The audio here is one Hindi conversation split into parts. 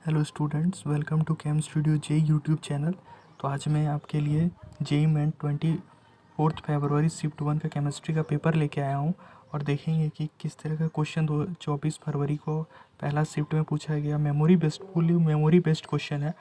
Hello students, welcome to Chem Studio J YouTube channel. तो आज मैं आपके लिए जेई मेन 24 फरवरी शिफ्ट 1 का केमिस्ट्री का पेपर लेके आया हूँ और देखेंगे कि किस तरह का क्वेश्चन 24 फरवरी को पहला शिफ्ट में पूछा गया। फुली मेमोरी बेस्ड क्वेश्चन है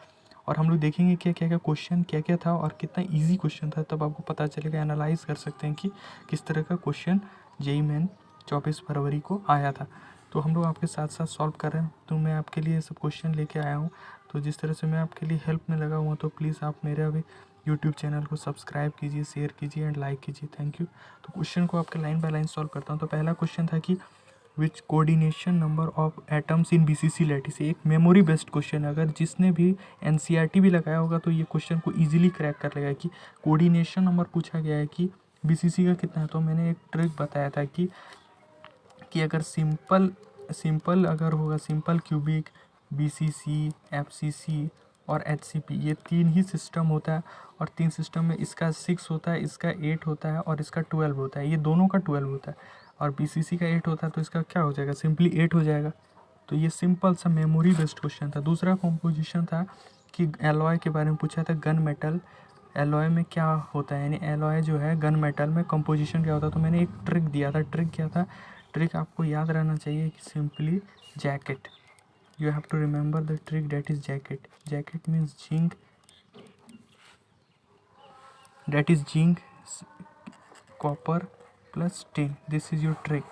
और हम लोग देखेंगे क्या क्या क्वेश्चन क्या था और कितना ईजी क्वेश्चन था, तब आपको पता चलेगा, एनालाइज कर सकते हैं कि किस तरह का क्वेश्चन जेई मेन 24 फरवरी को आया था। तो हम लोग आपके साथ साथ सॉल्व कर रहे हैं। तो मैं आपके लिए सब क्वेश्चन लेके आया हूँ। तो जिस तरह से मैं आपके लिए हेल्प में लगा हुआ, तो प्लीज़ आप मेरे अभी यूट्यूब चैनल को सब्सक्राइब कीजिए, शेयर कीजिए एंड लाइक कीजिए। Thank you. तो क्वेश्चन को आपके लाइन बाय लाइन सॉल्व करता हूँ। तो पहला क्वेश्चन था कि which coordination number of atoms in BCC lattice. एक मेमोरी बेस्ड क्वेश्चन है। अगर जिसने भी एनसीईआरटी भी लगाया होगा तो ये क्वेश्चन को इजीली क्रैक कर लेगा कि कोऑर्डिनेशन नंबर पूछा गया है कि बीसीसी का कितना है। तो मैंने एक ट्रिक बताया था कि अगर सिंपल अगर होगा, सिंपल क्यूबिक, बीसीसी, एफसीसी और एचसीपी, ये तीन ही सिस्टम होता है और तीन सिस्टम में इसका 6 होता है, इसका 8 होता है और इसका 12 होता है। ये दोनों का 12 होता है और बीसीसी का 8 होता है, तो इसका क्या हो जाएगा, सिंपली 8 हो जाएगा। तो ये सिंपल सा मेमोरी बेस्ड क्वेश्चन था। दूसरा कॉम्पोजिशन था कि एलॉय के बारे में पूछा था, गन मेटल एलॉय में क्या होता है, यानी एलॉय जो है गन मेटल में कंपोजिशन क्या होता है। तो मैंने एक ट्रिक दिया था। ट्रिक क्या था, ट्रिक आपको याद रहना चाहिए कि simply jacket, you have to remember the trick, that is jacket. Jacket means zinc, that is zinc copper plus tin, this is your trick.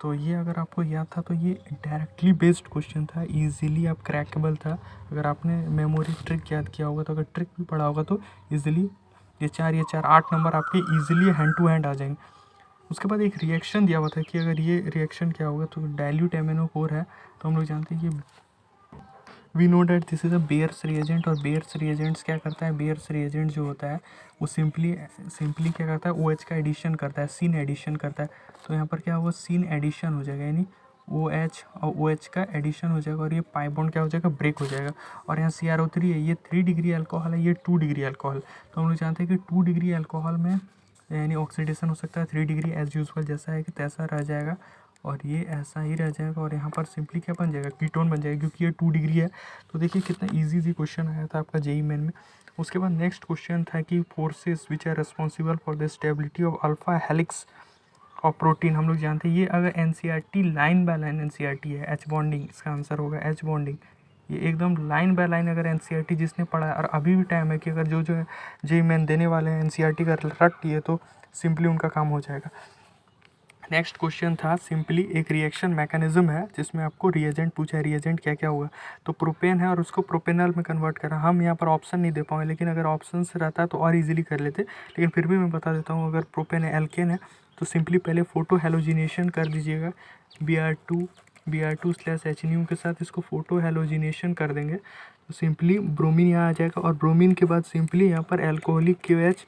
तो ये अगर आपको याद था तो ये डायरेक्टली बेस्ड क्वेश्चन था, इजीली आप क्रैकेबल था। अगर आपने मेमोरी ट्रिक याद किया होगा, तो अगर ट्रिक भी पढ़ा होगा तो इजीली ये 8 नंबर आपके इजीली हैंड टू हैंड आ जाएंगे। उसके बाद एक रिएक्शन दिया हुआ था कि अगर ये रिएक्शन क्या होगा, तो डाइल्यूट MnO4 है। तो हम लोग जानते हैं कि we know that this is a Baeyer's reagent. और बेयर्स रिएजेंट्स क्या करता है, बेयर्स रिएजेंट जो होता है वो सिंपली क्या करता है, OH का एडिशन करता है, सीन एडिशन करता है। तो यहाँ पर क्या होगा, सीन एडिशन हो जाएगा, यानी OH और OH का एडिशन हो जाएगा और ये पाई बॉन्ड क्या हो जाएगा, ब्रेक हो जाएगा। और यहाँ CrO3 है, ये 3 डिग्री अल्कोहल है, ये 2 डिग्री अल्कोहल। तो हम लोग जानते हैं कि 2 डिग्री अल्कोहल में यानी ऑक्सीडेशन हो सकता है 3 डिग्री, एज यूजुअल जैसा है कि तैसा रह जाएगा और ये ऐसा ही रह जाएगा। और यहाँ पर सिंपली क्या बन जाएगा, कीटोन बन जाएगा, क्योंकि ये 2 डिग्री है। तो देखिए कितना इजी क्वेश्चन आया था आपका जेई मेन में। उसके बाद नेक्स्ट क्वेश्चन था कि forces which are responsible for the stability of alpha helix of protein. हम लोग जानते हैं ये अगर NCERT line by line NCERT है, एच बॉन्डिंग इसका आंसर होगा, एच बॉन्डिंग। ये एकदम लाइन बाय लाइन अगर एनसीईआरटी जिसने पढ़ा है, और अभी भी टाइम है कि अगर जो है जेई मेन देने वाले हैं एनसीईआरटी का रट लिए, तो सिंपली उनका काम हो जाएगा। नेक्स्ट क्वेश्चन था सिंपली एक रिएक्शन मैकेनिज्म है जिसमें आपको रिएजेंट पूछा है, रिएजेंट क्या क्या होगा। तो प्रोपेन है और उसको प्रोपेनल में कन्वर्ट करा। हम यहाँ पर ऑप्शन नहीं दे पाएंगे, लेकिन अगर ऑप्शन रहता तो और इजीली कर लेते, लेकिन फिर भी मैं बता देता हूँ। अगर प्रोपेन है, एल्केन है, तो सिंपली पहले फोटो हेलोजिनेशन कर दीजिएगा, Br2/H के साथ इसको फोटो हेलोजिनेशन कर देंगे तो सिंपली ब्रोमीन यहाँ आ जाएगा। और ब्रोमीन के बाद सिंपली यहाँ पर एल्कोहलिक KOH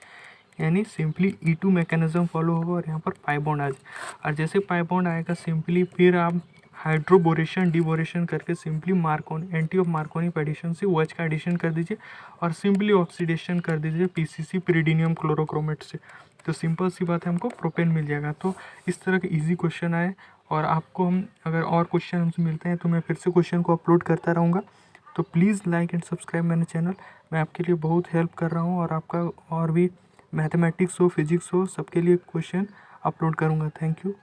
यानी सिंपली E2 मैकेनिज्म फॉलो होगा और यहाँ पर पाई बॉन्ड आ जाए। और जैसे पाई बॉन्ड आएगा सिंपली फिर आप हाइड्रोबोरेशन डिबोरेशन करके simply Markovnikov anti of Markovnikov addition से OH का एडिशन कर दीजिए और सिंपली ऑक्सीडेशन कर दीजिए PCC पिरिडीनियम क्लोरोक्रोमेट से। तो सिंपल सी बात है, हमको प्रोपेन मिल जाएगा। तो इस तरह के इजी क्वेश्चन आए और आपको हम अगर और क्वेश्चन हमसे मिलते हैं तो मैं फिर से क्वेश्चन को अपलोड करता रहूँगा। तो प्लीज़ लाइक एंड सब्सक्राइब मेरे चैनल। मैं आपके लिए बहुत हेल्प कर रहा हूँ और आपका और भी मैथमेटिक्स हो, फिजिक्स हो, सबके लिए क्वेश्चन अपलोड करूँगा। Thank you.